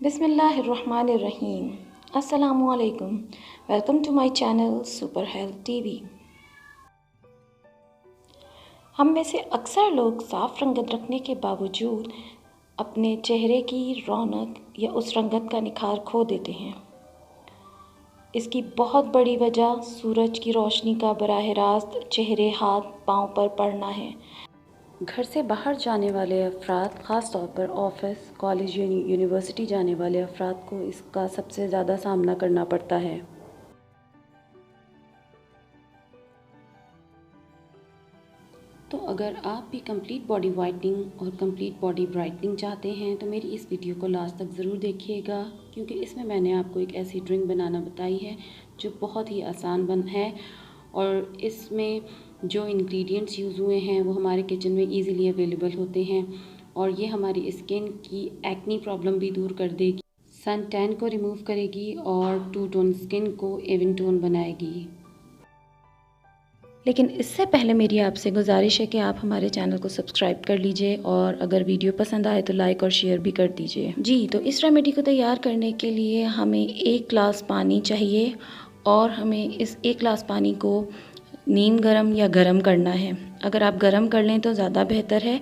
बिस्मिल्लाहिर्रहमानिर्रहीम। अस्सलामुअलैकुम। Welcome to my channel super health TV. हम में से अक्सर लोग साफ़ रंगत रखने के बावजूद अपने चेहरे की रौनक या उस रंगत का निखार खो देते हैं। इसकी बहुत बड़ी वजह सूरज की रोशनी का बराह रास्त चेहरे, हाथ, पाँव पर पड़ना है। घर से बाहर जाने वाले अफराद, ख़ास तौर पर ऑफ़िस, कॉलेज, यूनिवर्सिटी जाने वाले अफराद को इसका सबसे ज़्यादा सामना करना पड़ता है। तो अगर आप भी कंप्लीट बॉडी वाइटनिंग और कंप्लीट बॉडी ब्राइटनिंग चाहते हैं तो मेरी इस वीडियो को लास्ट तक ज़रूर देखिएगा, क्योंकि इसमें मैंने आपको एक ऐसी ड्रिंक बनाना बताई है जो बहुत ही आसान बन है और इसमें जो इंग्रेडिएंट्स यूज़ हुए हैं वो हमारे किचन में इजीली अवेलेबल होते हैं और ये हमारी स्किन की एक्नी प्रॉब्लम भी दूर कर देगी, सन टैन को रिमूव करेगी और टू टोन स्किन को इवन टोन बनाएगी। लेकिन इससे पहले मेरी आपसे गुजारिश है कि आप हमारे चैनल को सब्सक्राइब कर लीजिए और अगर वीडियो पसंद आए तो लाइक और शेयर भी कर दीजिए। जी, तो इस रेमेडी को तैयार करने के लिए हमें 1 गिलास पानी चाहिए और हमें इस 1 गिलास पानी को नीम गरम या गरम करना है। अगर आप गरम कर लें तो ज़्यादा बेहतर है।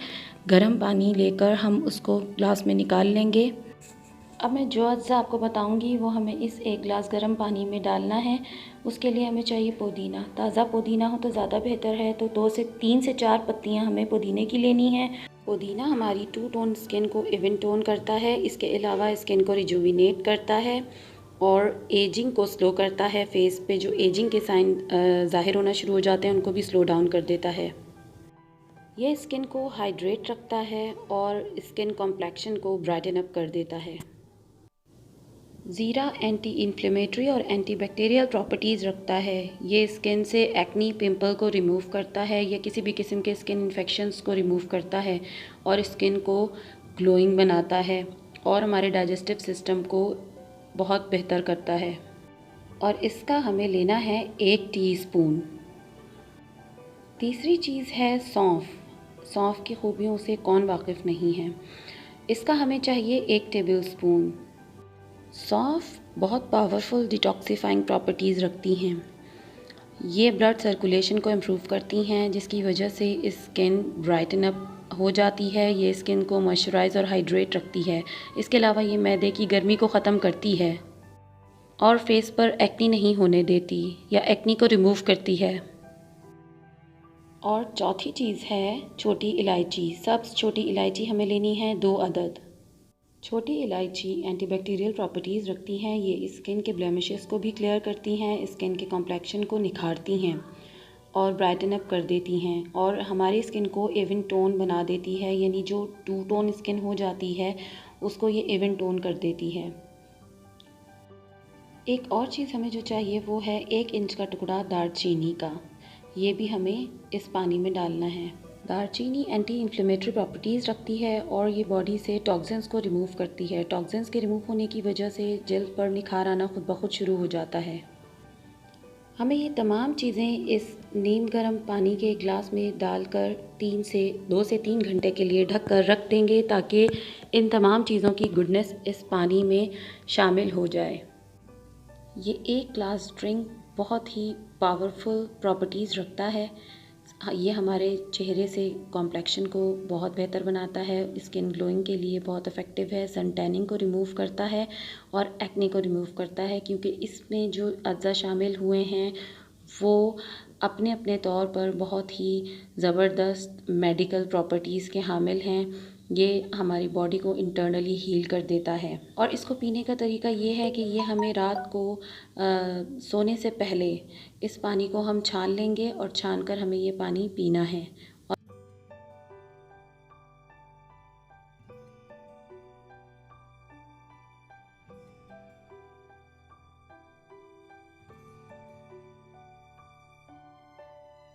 गरम पानी लेकर हम उसको ग्लास में निकाल लेंगे। अब मैं जो अज्जा आपको बताऊंगी वो हमें इस 1 गिलास गर्म पानी में डालना है। उसके लिए हमें चाहिए पुदीना। ताज़ा पुदीना हो तो ज़्यादा बेहतर है, तो 3 से 4 पत्तियां हमें पुदीने की लेनी है। पुदीना हमारी टू टोन स्किन को इवन टोन करता है। इसके अलावा स्किन को रिजुविनेट करता है और एजिंग को स्लो करता है। फेस पे जो एजिंग के साइन ज़ाहिर होना शुरू हो जाते हैं उनको भी स्लो डाउन कर देता है। ये स्किन को हाइड्रेट रखता है और स्किन कॉम्प्लेक्शन को ब्राइटन अप कर देता है। ज़ीरा एंटी इन्फ्लेमेटरी और एंटीबैक्टीरियल प्रॉपर्टीज़ रखता है। ये स्किन से एक्नी, पिंपल को रिमूव करता है या किसी भी किस्म के स्किन इन्फेक्शंस को रिमूव करता है और स्किन को ग्लोइंग बनाता है और हमारे डाइजेस्टिव सिस्टम को बहुत बेहतर करता है। और इसका हमें लेना है 1 टीस्पून। तीसरी चीज़ है सौंफ। सौंफ की खूबियों से कौन वाकिफ़ नहीं है। इसका हमें चाहिए 1 टेबल स्पून। सौंफ बहुत पावरफुल डिटॉक्सिफाइंग प्रॉपर्टीज़ रखती हैं। ये ब्लड सर्कुलेशन को इम्प्रूव करती हैं, जिसकी वजह से स्किन ब्राइटन अप हो जाती है। ये स्किन को मॉइस्चराइज और हाइड्रेट रखती है। इसके अलावा ये मैदे की गर्मी को ख़त्म करती है और फेस पर एक्नी नहीं होने देती या एक्नी को रिमूव करती है। और चौथी चीज़ है छोटी इलायची। सब्ज़ छोटी इलायची हमें लेनी है 2 अदद। छोटी इलायची एंटीबैक्टीरियल प्रॉपर्टीज़ रखती हैं। ये स्किन के ब्लेमिशेस को भी क्लियर करती हैं, स्किन के कॉम्प्लेक्शन को निखारती हैं और ब्राइटन अप कर देती हैं और हमारी स्किन को इवन टोन बना देती है। यानी जो टू टोन स्किन हो जाती है उसको ये इवन टोन कर देती है। एक और चीज़ हमें जो चाहिए वो है 1 इंच का टुकड़ा दालचीनी का। ये भी हमें इस पानी में डालना है। दालचीनी एंटी इन्फ्लेमेटरी प्रॉपर्टीज़ रखती है और ये बॉडी से टॉक्सिन्स को रिमूव करती है। टॉक्सिन्स के रिमूव होने की वजह से जल्द पर निखार आना खुद ब खुद शुरू हो जाता है। हमें ये तमाम चीज़ें इस नीम गर्म पानी के गिलास में डालकर 2 से 3 घंटे के लिए ढक कर रख देंगे, ताकि इन तमाम चीज़ों की गुडनेस इस पानी में शामिल हो जाए। ये 1 गिलास ड्रिंक बहुत ही पावरफुल प्रॉपर्टीज़ रखता है। ये हमारे चेहरे से कॉम्प्लेक्शन को बहुत बेहतर बनाता है, स्किन ग्लोइंग के लिए बहुत इफ़ेक्टिव है, सन टैनिंग को रिमूव करता है और एक्ने को रिमूव करता है, क्योंकि इसमें जो अज्जा शामिल हुए हैं वो अपने अपने तौर पर बहुत ही ज़बरदस्त मेडिकल प्रॉपर्टीज़ के हामिल हैं। ये हमारी बॉडी को इंटरनली हील कर देता है और इसको पीने का तरीका ये है कि ये हमें रात को सोने से पहले इस पानी को हम छान लेंगे और छान कर हमें ये पानी पीना है